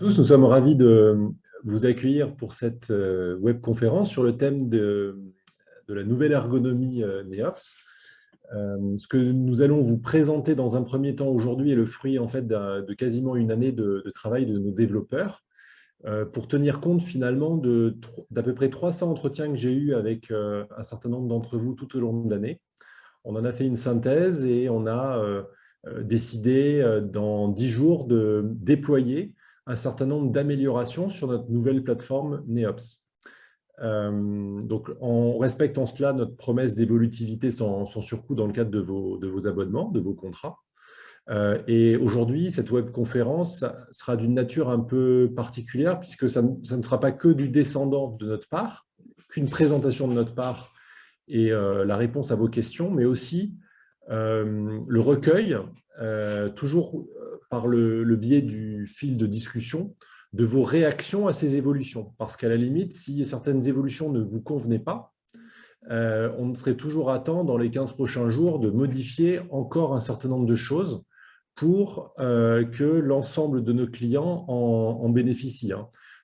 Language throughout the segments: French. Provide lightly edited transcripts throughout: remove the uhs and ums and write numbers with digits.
Tous, nous sommes ravis de vous accueillir pour cette webconférence sur le thème de la nouvelle ergonomie NEOPS. Ce que nous allons vous présenter dans un premier temps aujourd'hui est le fruit en fait de quasiment une année de travail de nos développeurs pour tenir compte finalement d'à peu près 300 entretiens que j'ai eus avec un certain nombre d'entre vous tout au long de l'année. On en a fait une synthèse et on a décidé dans 10 jours de déployer un certain nombre d'améliorations sur notre nouvelle plateforme NEOPS. Donc, on respecte en cela notre promesse d'évolutivité sans surcoût dans le cadre de vos abonnements, de vos contrats. Et aujourd'hui, cette webconférence sera d'une nature un peu particulière puisque ça ne sera pas que du descendant de notre part, qu'une présentation de notre part et la réponse à vos questions, mais aussi le recueil, toujours par le biais du fil de discussion, de vos réactions à ces évolutions. Parce qu'à la limite, si certaines évolutions ne vous convenaient pas, on serait toujours à temps dans les 15 prochains jours de modifier encore un certain nombre de choses pour que l'ensemble de nos clients en bénéficient.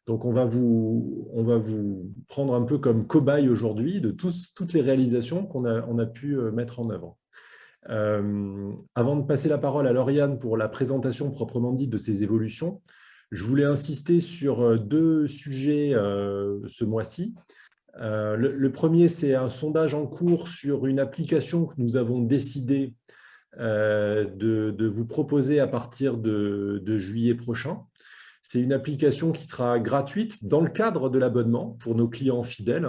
Donc, on va vous prendre un peu comme cobaye aujourd'hui de toutes les réalisations qu'on a pu mettre en avant. Avant de passer la parole à Lauriane pour la présentation proprement dite de ces évolutions, je voulais insister sur deux sujets ce mois-ci. Le premier, c'est un sondage en cours sur une application que nous avons décidé de vous proposer à partir de juillet prochain. C'est une application qui sera gratuite dans le cadre de l'abonnement pour nos clients fidèles.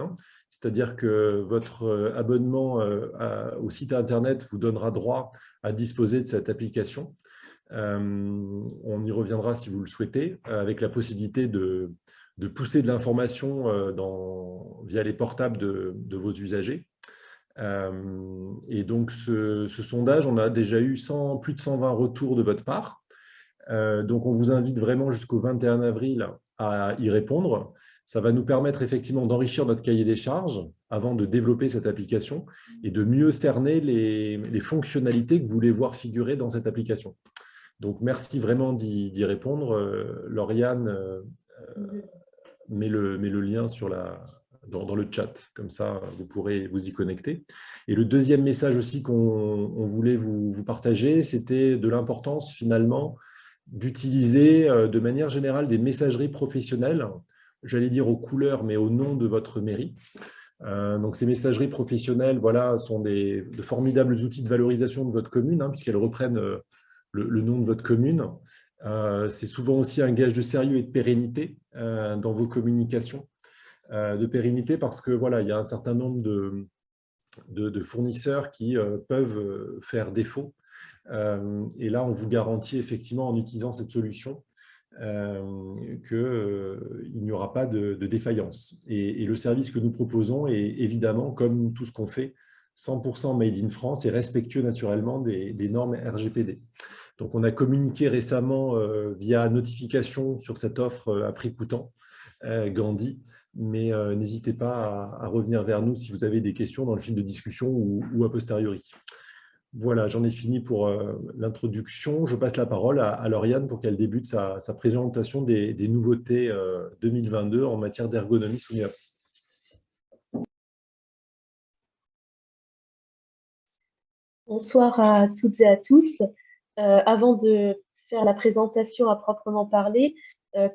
C'est-à-dire que votre abonnement au site Internet vous donnera droit à disposer de cette application. On y reviendra si vous le souhaitez, avec la possibilité de pousser de l'information via les portables de vos usagers. Et donc, ce sondage, on a déjà eu plus de 120 retours de votre part. Donc, on vous invite vraiment jusqu'au 21 avril à y répondre. Ça va nous permettre effectivement d'enrichir notre cahier des charges avant de développer cette application et de mieux cerner les fonctionnalités que vous voulez voir figurer dans cette application. Donc, merci vraiment d'y répondre. Lauriane met le lien dans le chat. Comme ça, vous pourrez vous y connecter. Et le deuxième message aussi qu'on voulait vous partager, c'était de l'importance finalement d'utiliser de manière générale des messageries professionnelles, j'allais dire aux couleurs, mais au nom de votre mairie. Donc, ces messageries professionnelles sont de formidables outils de valorisation de votre commune, puisqu'elles reprennent le nom de votre commune. C'est souvent aussi un gage de sérieux et de pérennité dans vos communications. De pérennité parce que il y a un certain nombre de fournisseurs qui peuvent faire défaut. Et là, on vous garantit effectivement en utilisant cette solution qu'il n'y aura pas de défaillance. Et le service que nous proposons est évidemment, comme tout ce qu'on fait, 100% made in France et respectueux naturellement des normes RGPD. Donc, on a communiqué récemment via notification sur cette offre à prix coûtant, Gandhi, mais n'hésitez pas à revenir vers nous si vous avez des questions dans le fil de discussion ou a posteriori. Voilà, j'en ai fini pour l'introduction. Je passe la parole à Lauriane pour qu'elle débute sa présentation des nouveautés 2022 en matière d'ergonomie sous NEOPS. Bonsoir à toutes et à tous. Avant de faire la présentation à proprement parler,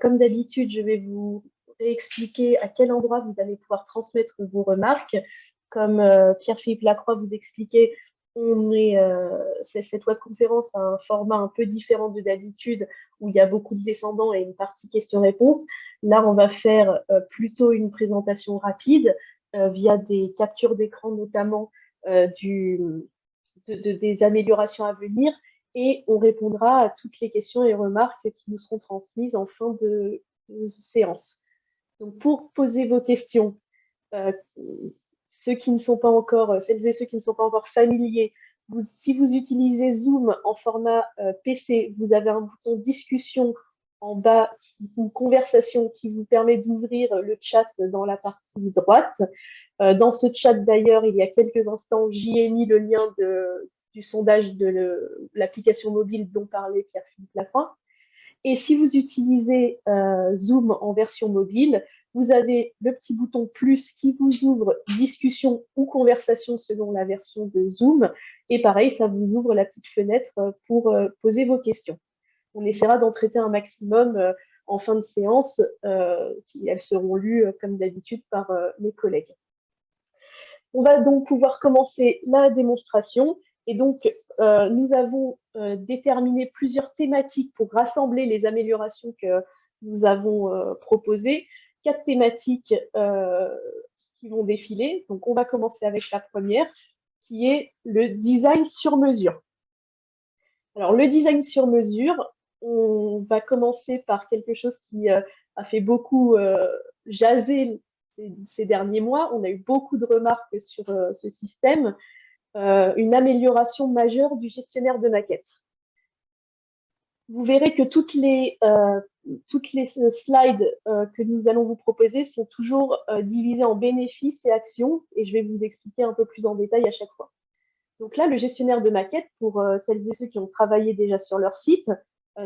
comme d'habitude, je vais vous expliquer à quel endroit vous allez pouvoir transmettre vos remarques. Comme Pierre-Philippe Lacroix vous expliquait, cette webconférence a un format un peu différent de d'habitude où il y a beaucoup de descendants et une partie questions-réponses. Là, on va faire plutôt une présentation rapide via des captures d'écran notamment des améliorations à venir et on répondra à toutes les questions et remarques qui nous seront transmises en fin de séance. Donc, pour poser vos questions, celles et ceux qui ne sont pas encore familiers, si vous utilisez Zoom en format PC, vous avez un bouton discussion en bas ou conversation qui vous permet d'ouvrir le chat dans la partie droite. Dans ce chat d'ailleurs, il y a quelques instants, j'y ai mis le lien du sondage de l'application mobile dont parlait Pierre-Philippe Lacroix. Et si vous utilisez Zoom en version mobile, vous avez le petit bouton plus qui vous ouvre discussion ou conversation selon la version de Zoom. Et pareil, ça vous ouvre la petite fenêtre pour poser vos questions. On essaiera d'en traiter un maximum en fin de séance. Elles seront lues, comme d'habitude, par mes collègues. On va donc pouvoir commencer la démonstration. Et donc, nous avons déterminé plusieurs thématiques pour rassembler les améliorations que nous avons proposées. 4 thématiques qui vont défiler. Donc, on va commencer avec la première, qui est le design sur mesure. Alors, le design sur mesure, on va commencer par quelque chose qui a fait beaucoup jaser ces derniers mois. On a eu beaucoup de remarques sur ce système. Une amélioration majeure du gestionnaire de maquettes. Vous verrez que toutes les slides que nous allons vous proposer sont toujours divisées en bénéfices et actions, et je vais vous expliquer un peu plus en détail à chaque fois. Donc là, le gestionnaire de maquettes, pour celles et ceux qui ont travaillé déjà sur leur site,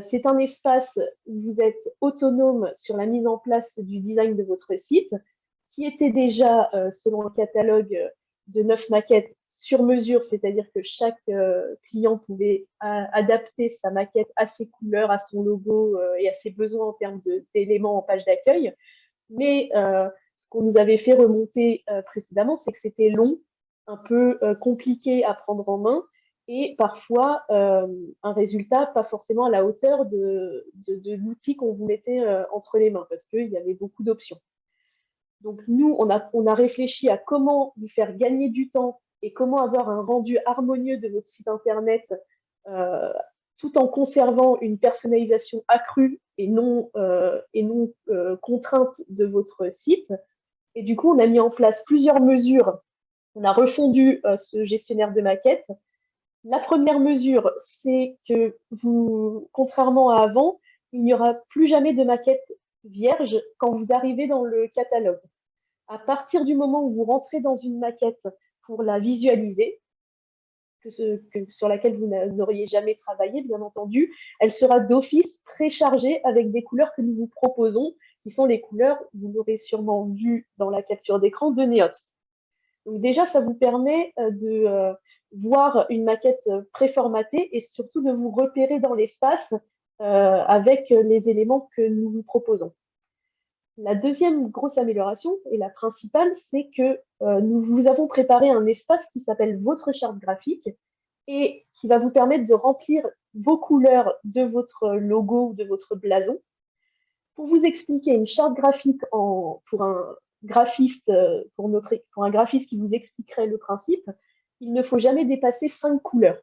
c'est un espace où vous êtes autonome sur la mise en place du design de votre site, qui était déjà, selon le catalogue, de 9 maquettes sur mesure, c'est-à-dire que chaque client pouvait adapter sa maquette à ses couleurs, à son logo et à ses besoins en termes d'éléments en page d'accueil. Mais ce qu'on nous avait fait remonter précédemment, c'est que c'était long, un peu compliqué à prendre en main et parfois un résultat pas forcément à la hauteur de l'outil qu'on vous mettait entre les mains parce qu'il y avait beaucoup d'options. Donc nous, on a réfléchi à comment vous faire gagner du temps et comment avoir un rendu harmonieux de votre site internet tout en conservant une personnalisation accrue et non contrainte de votre site. Et du coup, on a mis en place plusieurs mesures. On a refondu ce gestionnaire de maquettes. La première mesure, c'est que vous, contrairement à avant, il n'y aura plus jamais de maquette vierge quand vous arrivez dans le catalogue. À partir du moment où vous rentrez dans une maquette pour la visualiser, sur laquelle vous n'auriez jamais travaillé, bien entendu, elle sera d'office préchargée avec des couleurs que nous vous proposons, qui sont les couleurs, vous l'aurez sûrement vu dans la capture d'écran, de Neops. Donc déjà, ça vous permet de voir une maquette préformatée et surtout de vous repérer dans l'espace avec les éléments que nous vous proposons. La deuxième grosse amélioration, et la principale, c'est que nous vous avons préparé un espace qui s'appelle votre charte graphique et qui va vous permettre de remplir vos couleurs de votre logo ou de votre blason. Pour vous expliquer une charte graphique pour un graphiste, pour un graphiste qui vous expliquerait le principe, il ne faut jamais dépasser 5 couleurs.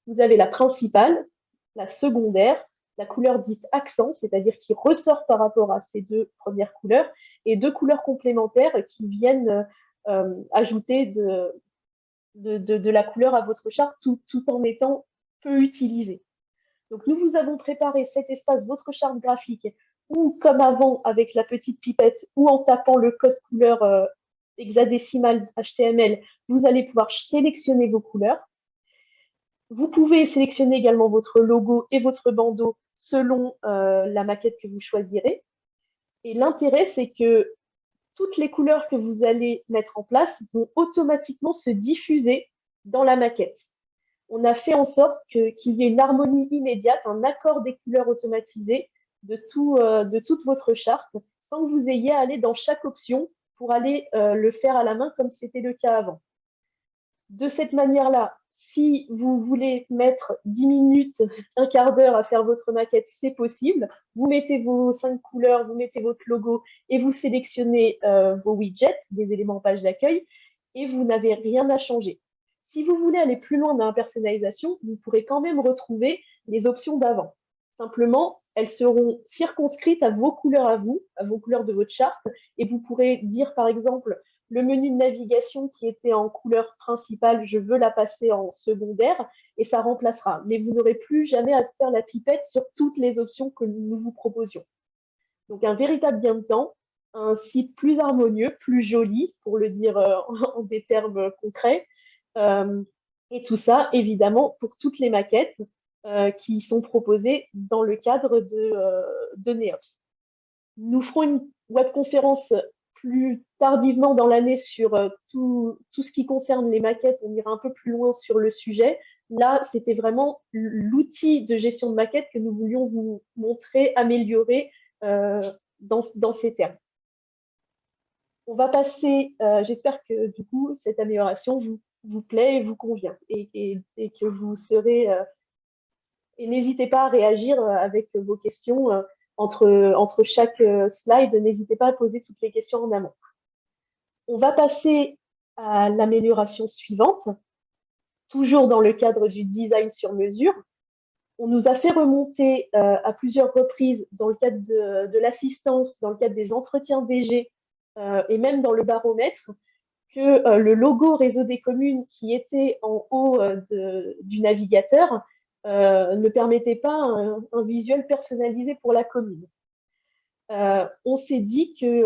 Vous avez la principale, la secondaire, la couleur dite accent, c'est-à-dire qui ressort par rapport à ces 2 premières couleurs, et 2 couleurs complémentaires qui viennent ajouter de la couleur à votre charte tout en étant peu utilisée. Donc, nous vous avons préparé cet espace, votre charte graphique, ou comme avant avec la petite pipette, ou en tapant le code couleur hexadécimal HTML, vous allez pouvoir sélectionner vos couleurs. Vous pouvez sélectionner également votre logo et votre bandeau selon la maquette que vous choisirez. Et l'intérêt, c'est que toutes les couleurs que vous allez mettre en place vont automatiquement se diffuser dans la maquette. On a fait en sorte qu'il y ait une harmonie immédiate, un accord des couleurs automatisées de toute votre charte, sans que vous ayez à aller dans chaque option pour aller le faire à la main comme c'était le cas avant. De cette manière-là, si vous voulez mettre 10 minutes, un quart d'heure à faire votre maquette, c'est possible. Vous mettez vos 5 couleurs, vous mettez votre logo et vous sélectionnez vos widgets, des éléments en page d'accueil, et vous n'avez rien à changer. Si vous voulez aller plus loin dans la personnalisation, vous pourrez quand même retrouver les options d'avant. Simplement, elles seront circonscrites à vos couleurs à vos couleurs de votre charte, et vous pourrez dire par exemple le menu de navigation qui était en couleur principale, je veux la passer en secondaire et ça remplacera. Mais vous n'aurez plus jamais à faire la pipette sur toutes les options que nous vous proposions. Donc un véritable gain de temps, un site plus harmonieux, plus joli, pour le dire en des termes concrets. Et tout ça, évidemment, pour toutes les maquettes. qui sont proposés dans le cadre de NEOPS. Nous ferons une webconférence plus tardivement dans l'année sur tout ce qui concerne les maquettes. On ira un peu plus loin sur le sujet. Là, c'était vraiment l'outil de gestion de maquettes que nous voulions vous montrer, améliorer dans ces termes. On va passer, j'espère que du coup, cette amélioration vous plaît et vous convient et que vous serez... et n'hésitez pas à réagir avec vos questions entre chaque slide. N'hésitez pas à poser toutes les questions en amont. On va passer à l'amélioration suivante, toujours dans le cadre du design sur mesure. On nous a fait remonter à plusieurs reprises dans le cadre de l'assistance, dans le cadre des entretiens DG et même dans le baromètre, que le logo réseau des communes qui était en haut du navigateur ne permettait pas un visuel personnalisé pour la commune. On s'est dit que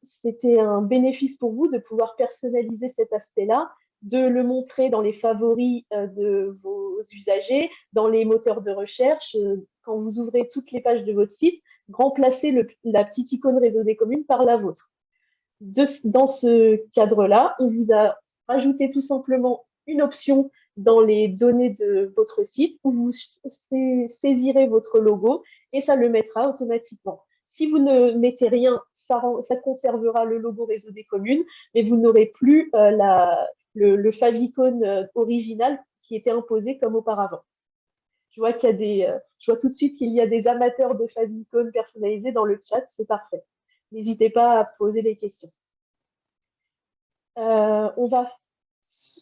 c'était un bénéfice pour vous de pouvoir personnaliser cet aspect-là, de le montrer dans les favoris de vos usagers, dans les moteurs de recherche, quand vous ouvrez toutes les pages de votre site, remplacer la petite icône réseau des communes par la vôtre. Dans ce cadre-là, on vous a rajouté tout simplement une option dans les données de votre site où vous saisirez votre logo et ça le mettra automatiquement. Si vous ne mettez rien, ça conservera le logo réseau des communes, mais vous n'aurez plus le favicon original qui était imposé comme auparavant. Je vois je vois tout de suite qu'il y a des amateurs de favicon personnalisés dans le chat, c'est parfait. N'hésitez pas à poser des questions. On va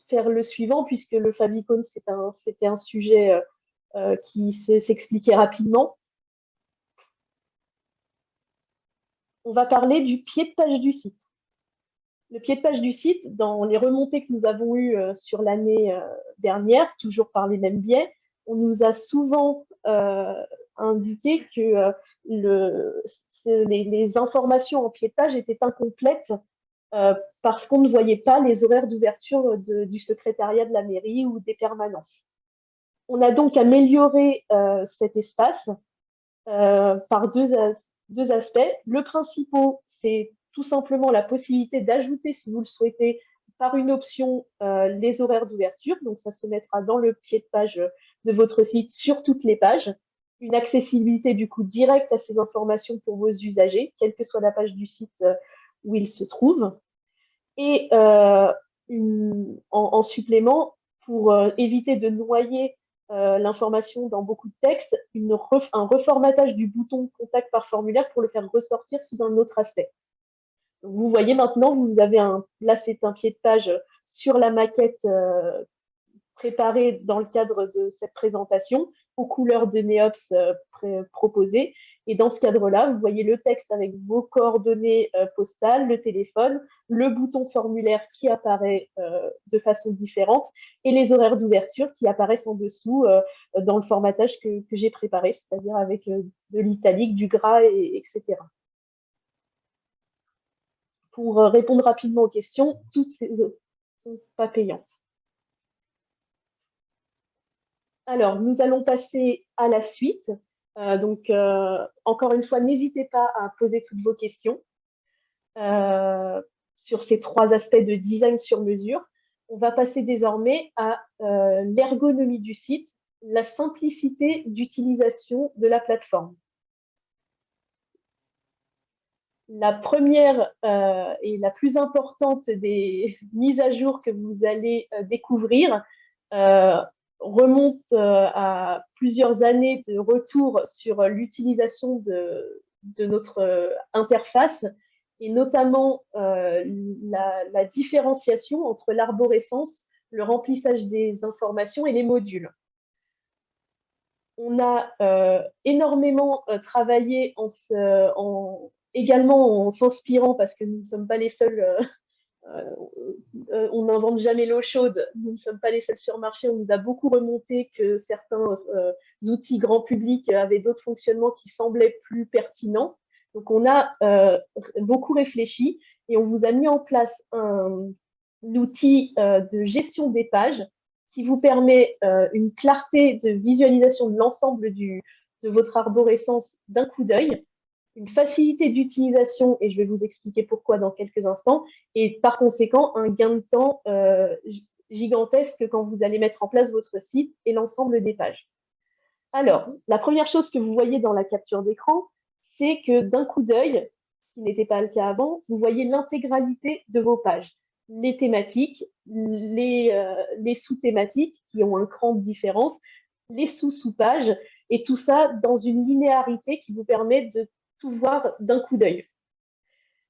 faire le suivant puisque le favicon c'était un sujet qui s'expliquait rapidement. On va parler du pied de page du site. Le pied de page du site, dans les remontées que nous avons eues sur l'année dernière, toujours par les mêmes biais, on nous a souvent indiqué que les informations en pied de page étaient incomplètes parce qu'on ne voyait pas les horaires d'ouverture du secrétariat de la mairie ou des permanences. On a donc amélioré cet espace par deux aspects. Le principal, c'est tout simplement la possibilité d'ajouter, si vous le souhaitez, par une option les horaires d'ouverture. Donc, ça se mettra dans le pied de page de votre site sur toutes les pages. Une accessibilité du coup directe à ces informations pour vos usagers, quelle que soit la page du site où ils se trouvent. Et en supplément, pour éviter de noyer l'information dans beaucoup de textes, un reformatage du bouton contact par formulaire pour le faire ressortir sous un autre aspect. Donc, vous voyez maintenant, vous avez là c'est un pied de page sur la maquette préparée dans le cadre de cette présentation aux couleurs de NEOPS proposées. Et dans ce cadre-là, vous voyez le texte avec vos coordonnées postales, le téléphone, le bouton formulaire qui apparaît de façon différente et les horaires d'ouverture qui apparaissent en dessous dans le formatage que j'ai préparé, c'est-à-dire avec de l'italique, du gras, etc. Pour répondre rapidement aux questions, toutes ces options ne sont pas payantes. Alors, nous allons passer à la suite. Donc, encore une fois, n'hésitez pas à poser toutes vos questions sur ces trois aspects de design sur mesure. On va passer désormais à l'ergonomie du site, la simplicité d'utilisation de la plateforme. La première et la plus importante des mises à jour que vous allez découvrir remonte à plusieurs années de retour sur l'utilisation de notre interface et notamment la différenciation entre l'arborescence, le remplissage des informations et les modules. On a énormément travaillé également en s'inspirant, parce que nous ne sommes pas les seuls, on n'invente jamais l'eau chaude, nous ne sommes pas les seuls sur le marché, on nous a beaucoup remonté que certains outils grand public avaient d'autres fonctionnements qui semblaient plus pertinents. Donc on a beaucoup réfléchi et on vous a mis en place un outil de gestion des pages qui vous permet une clarté de visualisation de l'ensemble de votre arborescence d'un coup d'œil, une facilité d'utilisation, et je vais vous expliquer pourquoi dans quelques instants, et par conséquent un gain de temps gigantesque quand vous allez mettre en place votre site et l'ensemble des pages. Alors, la première chose que vous voyez dans la capture d'écran, c'est que d'un coup d'œil, ce qui n'était pas le cas avant, vous voyez l'intégralité de vos pages. Les thématiques, les sous-thématiques qui ont un cran de différence, les sous-sous-pages, et tout ça dans une linéarité qui vous permet de tout voir d'un coup d'œil.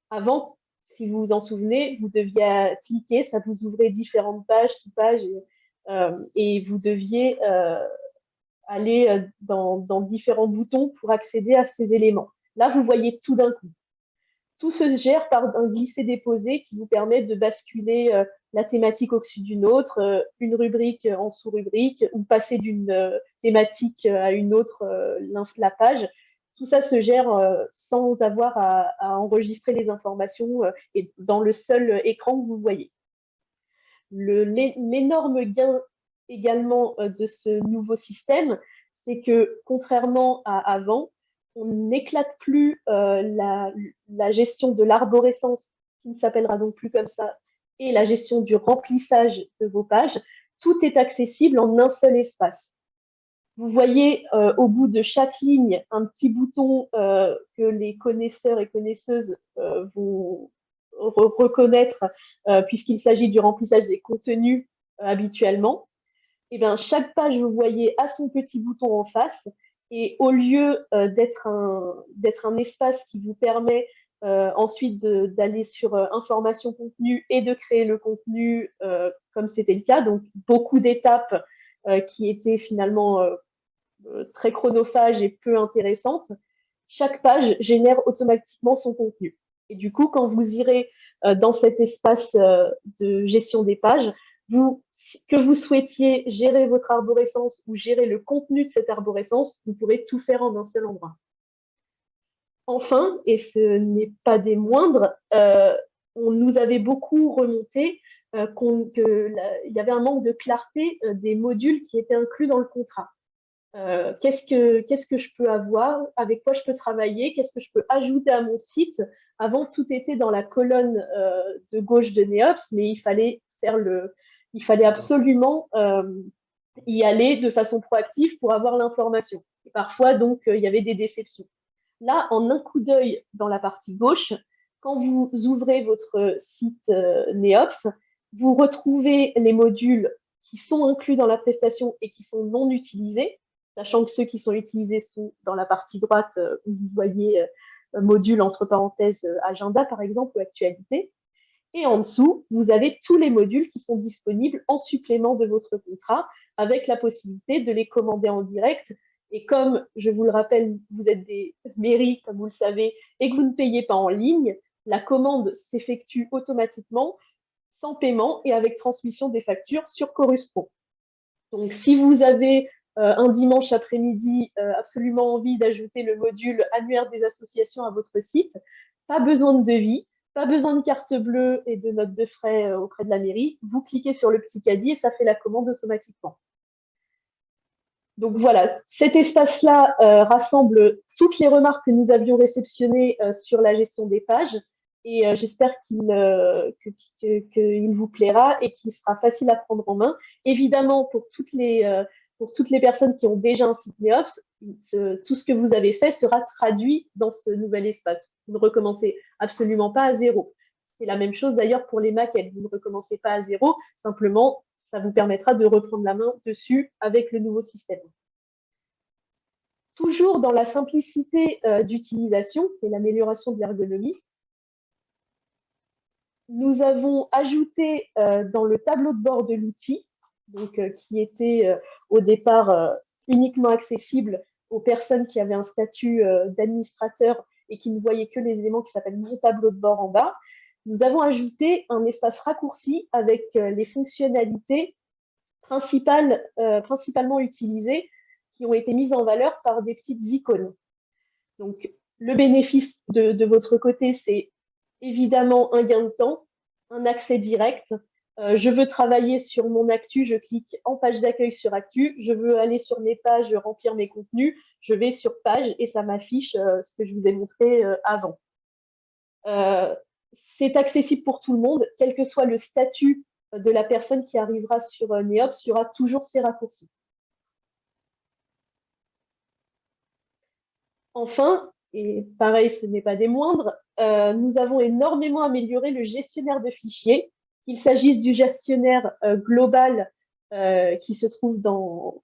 Avant, si vous vous en souvenez, vous deviez cliquer, ça vous ouvrait différentes pages, sous-pages, et vous deviez aller dans différents boutons pour accéder à ces éléments. Là, vous voyez tout d'un coup. Tout se gère par un glisser-déposer qui vous permet de basculer la thématique au-dessus d'une autre, une rubrique en sous-rubrique, ou passer d'une thématique à une autre, la page. Tout ça se gère sans avoir à enregistrer les informations et dans le seul écran que vous voyez. L'énorme gain également de ce nouveau système, c'est que contrairement à avant, on n'éclate plus la gestion de l'arborescence, qui ne s'appellera donc plus comme ça, et la gestion du remplissage de vos pages. Tout est accessible en un seul espace. Vous voyez au bout de chaque ligne un petit bouton que les connaisseurs et connaisseuses vont reconnaître puisqu'il s'agit du remplissage des contenus habituellement. Et bien, chaque page, vous voyez, a son petit bouton en face. Et au lieu d'être un espace qui vous permet ensuite d'aller sur information contenu et de créer le contenu comme c'était le cas, donc beaucoup d'étapes qui étaient finalement très chronophage et peu intéressante, chaque page génère automatiquement son contenu. Et du coup, quand vous irez dans cet espace de gestion des pages, que vous souhaitiez gérer votre arborescence ou gérer le contenu de cette arborescence, vous pourrez tout faire en un seul endroit. Enfin, et ce n'est pas des moindres, on nous avait beaucoup remonté qu'il y avait un manque de clarté des modules qui étaient inclus dans le contrat. Qu'est-ce que je peux avoir, avec quoi je peux travailler, qu'est-ce que je peux ajouter à mon site. Avant, tout était dans la colonne de gauche de Neops, mais il fallait absolument y aller de façon proactive pour avoir l'information. Et parfois, donc, il y avait des déceptions. Là, en un coup d'œil dans la partie gauche, quand vous ouvrez votre site Neops, vous retrouvez les modules qui sont inclus dans la prestation et qui sont non utilisés, sachant que ceux qui sont utilisés sont dans la partie droite où vous voyez module entre parenthèses agenda par exemple ou actualité. Et en dessous, vous avez tous les modules qui sont disponibles en supplément de votre contrat avec la possibilité de les commander en direct. Et comme, je vous le rappelle, vous êtes des mairies, comme vous le savez, et que vous ne payez pas en ligne, la commande s'effectue automatiquement, sans paiement et avec transmission des factures sur Chorus Pro. Donc, si vous avez un dimanche après-midi absolument envie d'ajouter le module annuaire des associations à votre site, pas besoin de devis, pas besoin de carte bleue et de note de frais auprès de la mairie. Vous cliquez sur le petit caddie et ça fait la commande automatiquement. Donc voilà, cet espace-là rassemble toutes les remarques que nous avions réceptionnées sur la gestion des pages et j'espère qu'il vous plaira et qu'il sera facile à prendre en main. Évidemment, pour toutes les personnes qui ont déjà un site Neops, tout ce que vous avez fait sera traduit dans ce nouvel espace. Vous ne recommencez absolument pas à zéro. C'est la même chose d'ailleurs pour les maquettes. Vous ne recommencez pas à zéro, simplement, ça vous permettra de reprendre la main dessus avec le nouveau système. Toujours dans la simplicité d'utilisation et l'amélioration de l'ergonomie, nous avons ajouté dans le tableau de bord de l'outil, donc qui était au départ uniquement accessible aux personnes qui avaient un statut d'administrateur et qui ne voyaient que les éléments qui s'appellent mon tableau de bord en bas, nous avons ajouté un espace raccourci avec les fonctionnalités principalement utilisées qui ont été mises en valeur par des petites icônes. Donc, le bénéfice de votre côté, c'est évidemment un gain de temps, un accès direct, Je veux travailler sur mon actu, je clique en page d'accueil sur actu. Je veux aller sur mes pages, remplir mes contenus. Je vais sur page et ça m'affiche ce que je vous ai montré avant. C'est accessible pour tout le monde, quel que soit le statut de la personne qui arrivera sur Neops, il y aura toujours ces raccourcis. Enfin, et pareil, ce n'est pas des moindres, nous avons énormément amélioré le gestionnaire de fichiers, qu'il s'agisse du gestionnaire global qui se trouve dans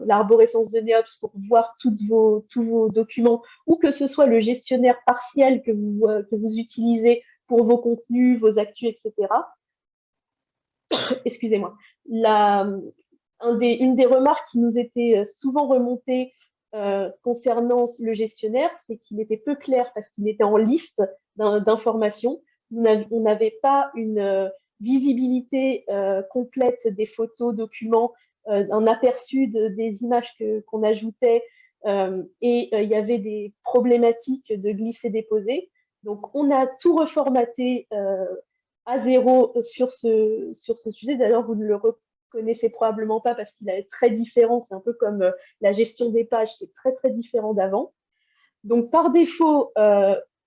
l'arborescence de Neops pour voir tous vos documents, ou que ce soit le gestionnaire partiel que vous utilisez pour vos contenus, vos actus, etc. Excusez-moi. Une des remarques qui nous était souvent remontée concernant le gestionnaire, c'est qu'il était peu clair parce qu'il était en liste d'informations. On n'avait pas une visibilité complète des photos, documents, un aperçu des images qu'on ajoutait et il y avait des problématiques de glisser-déposer. Donc, on a tout reformaté à zéro sur ce sujet. D'ailleurs, vous ne le connaissez probablement pas parce qu'il est très différent. C'est un peu comme la gestion des pages, c'est très, très différent d'avant. Donc, par défaut,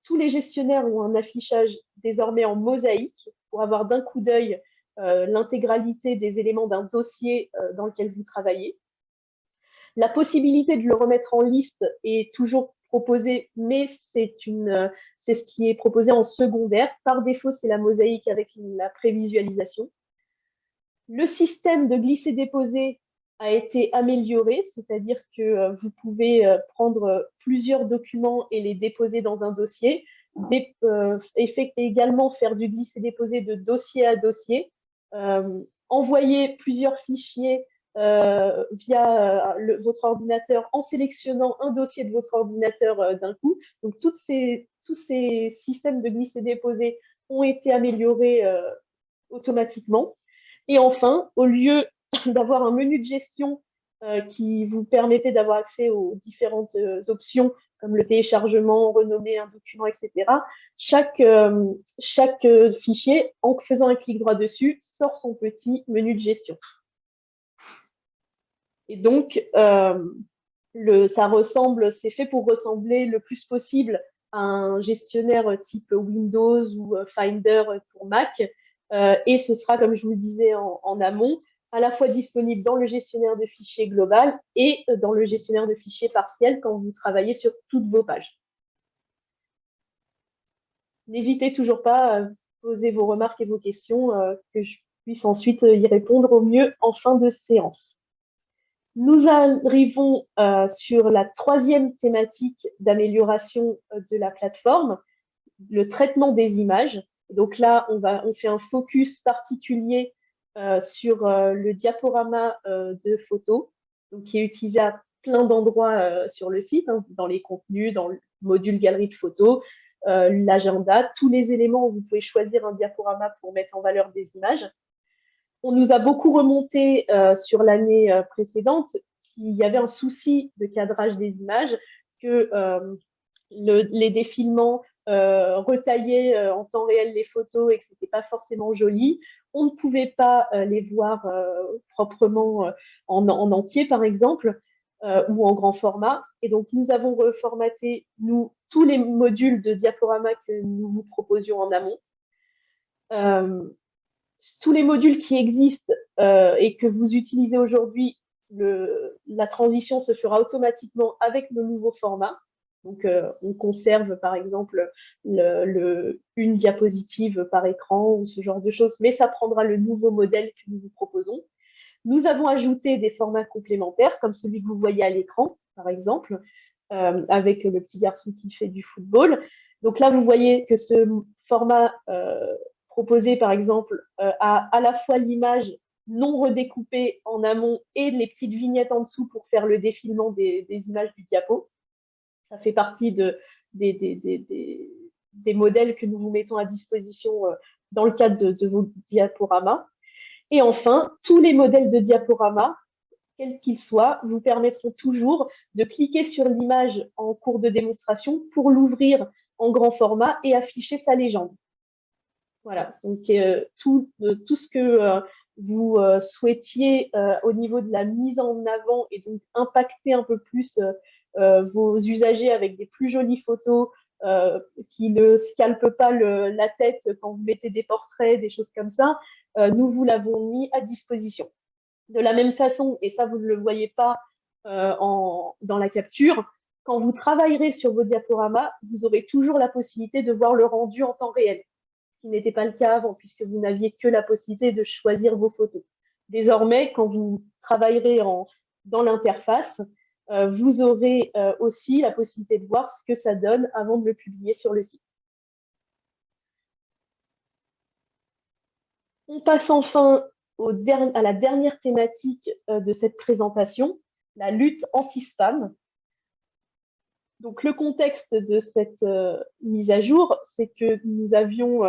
tous les gestionnaires ont un affichage désormais en mosaïque pour avoir d'un coup d'œil l'intégralité des éléments d'un dossier dans lequel vous travaillez. La possibilité de le remettre en liste est toujours proposée, mais c'est ce qui est proposé en secondaire. Par défaut, c'est la mosaïque avec la prévisualisation. Le système de glisser-déposer a été amélioré, c'est-à-dire que vous pouvez prendre plusieurs documents et les déposer dans un dossier, également faire du glisser-déposer de dossier à dossier, envoyer plusieurs fichiers via votre ordinateur en sélectionnant un dossier de votre ordinateur d'un coup. Donc, tous ces systèmes de glisser-déposer ont été améliorés automatiquement. Et enfin, au lieu d'avoir un menu de gestion qui vous permettait d'avoir accès aux différentes options comme le téléchargement, renommer un document, etc., chaque fichier, en faisant un clic droit dessus, sort son petit menu de gestion. Et donc, c'est fait pour ressembler le plus possible à un gestionnaire type Windows ou Finder pour Mac. Et ce sera, comme je vous le disais en amont, à la fois disponible dans le gestionnaire de fichiers global et dans le gestionnaire de fichiers partiel quand vous travaillez sur toutes vos pages. N'hésitez toujours pas à poser vos remarques et vos questions, que je puisse ensuite y répondre au mieux en fin de séance. Nous arrivons sur la troisième thématique d'amélioration de la plateforme, le traitement des images. Donc là, on fait un focus particulier sur le diaporama de photos, donc qui est utilisé à plein d'endroits sur le site, hein, dans les contenus, dans le module galerie de photos, l'agenda, tous les éléments où vous pouvez choisir un diaporama pour mettre en valeur des images. On nous a beaucoup remonté sur l'année précédente qu'il y avait un souci de cadrage des images, que les défilements retaillaient en temps réel les photos et que c'était pas forcément joli. On ne pouvait pas les voir proprement en entier, par exemple, ou en grand format. Et donc, nous avons reformaté, tous les modules de diaporama que nous vous proposions en amont. Tous les modules qui existent et que vous utilisez aujourd'hui, la transition se fera automatiquement avec le nouveau format. Donc, on conserve, par exemple, une diapositive par écran ou ce genre de choses, mais ça prendra le nouveau modèle que nous vous proposons. Nous avons ajouté des formats complémentaires, comme celui que vous voyez à l'écran, par exemple, avec le petit garçon qui fait du football. Donc là, vous voyez que ce format proposé, par exemple, a à la fois l'image non redécoupée en amont et les petites vignettes en dessous pour faire le défilement des images du diapo. Ça fait partie des modèles que nous vous mettons à disposition dans le cadre de vos diaporamas. Et enfin, tous les modèles de diaporama, quels qu'ils soient, vous permettront toujours de cliquer sur l'image en cours de démonstration pour l'ouvrir en grand format et afficher sa légende. Voilà, donc tout ce que vous souhaitiez au niveau de la mise en avant et donc impacter un peu plus vos usagers avec des plus jolies photos qui ne scalpent pas la tête quand vous mettez des portraits, des choses comme ça, nous vous l'avons mis à disposition. De la même façon, et ça vous ne le voyez pas dans la capture, quand vous travaillerez sur vos diaporamas, vous aurez toujours la possibilité de voir le rendu en temps réel, ce qui n'était pas le cas avant, puisque vous n'aviez que la possibilité de choisir vos photos. Désormais, quand vous travaillerez dans l'interface, vous aurez aussi la possibilité de voir ce que ça donne avant de le publier sur le site. On passe enfin à la dernière thématique de cette présentation, la lutte anti-spam. Donc, le contexte de cette mise à jour, c'est que nous avions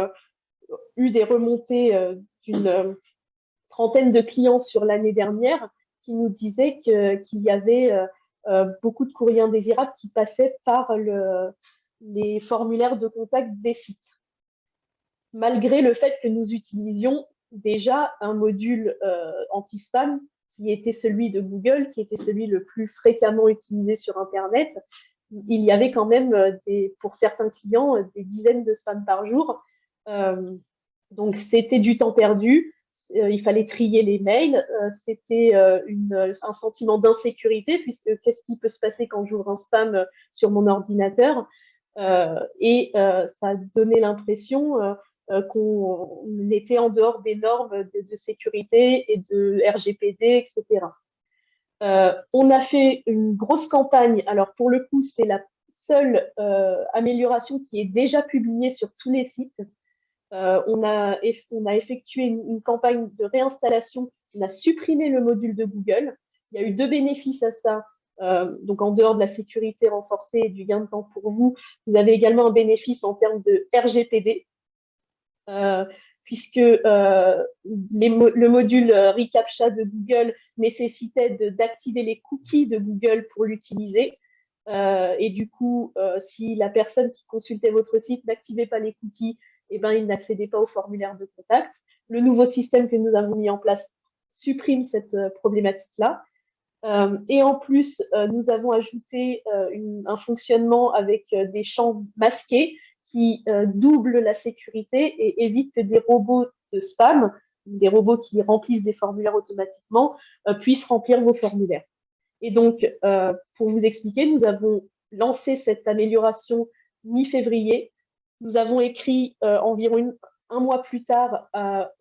eu des remontées d'une trentaine de clients sur l'année dernière qui nous disaient qu'il y avait beaucoup de courriers indésirables qui passaient par les formulaires de contact des sites. Malgré le fait que nous utilisions déjà un module anti-spam qui était celui de Google, qui était celui le plus fréquemment utilisé sur Internet, il y avait quand même, pour certains clients, des dizaines de spams par jour. Donc, c'était du temps perdu. Il fallait trier les mails. C'était un sentiment d'insécurité, puisque qu'est-ce qui peut se passer quand j'ouvre un spam sur mon ordinateur ça donnait l'impression qu'on était en dehors des normes de sécurité et de RGPD, etc. On a fait une grosse campagne. Alors, pour le coup, c'est la seule amélioration qui est déjà publiée sur tous les sites. On a effectué une campagne de réinstallation. On a supprimé le module de Google. Il y a eu deux bénéfices à ça. Donc, en dehors de la sécurité renforcée et du gain de temps pour vous, vous avez également un bénéfice en termes de RGPD, puisque le module reCAPTCHA de Google nécessitait d'activer les cookies de Google pour l'utiliser. Et du coup, si la personne qui consultait votre site n'activait pas les cookies, eh ben, il n'accédait pas au formulaire de contact. Le nouveau système que nous avons mis en place supprime cette problématique-là. Et en plus, nous avons ajouté un fonctionnement avec des champs masqués qui doublent la sécurité et évitent que des robots de spam, des robots qui remplissent des formulaires automatiquement, puissent remplir vos formulaires. Et donc, pour vous expliquer, nous avons lancé cette amélioration mi-février. Nous avons écrit environ un mois plus tard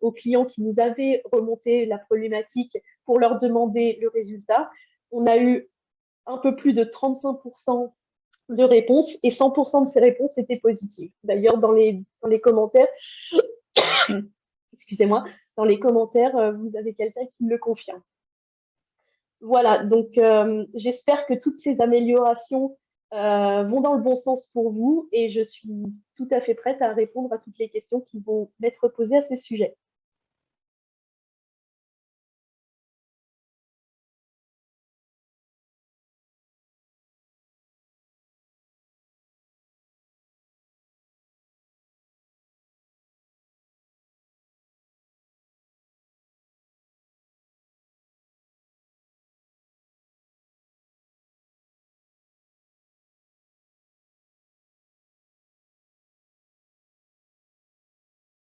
aux clients qui nous avaient remonté la problématique pour leur demander le résultat. On a eu un peu plus de 35% de réponses et 100% de ces réponses étaient positives. D'ailleurs, dans les commentaires, excusez-moi, dans les commentaires, vous avez quelqu'un qui me le confirme. Voilà, donc j'espère que toutes ces améliorations vont dans le bon sens pour vous et je suis tout à fait prête à répondre à toutes les questions qui vont m'être posées à ce sujet.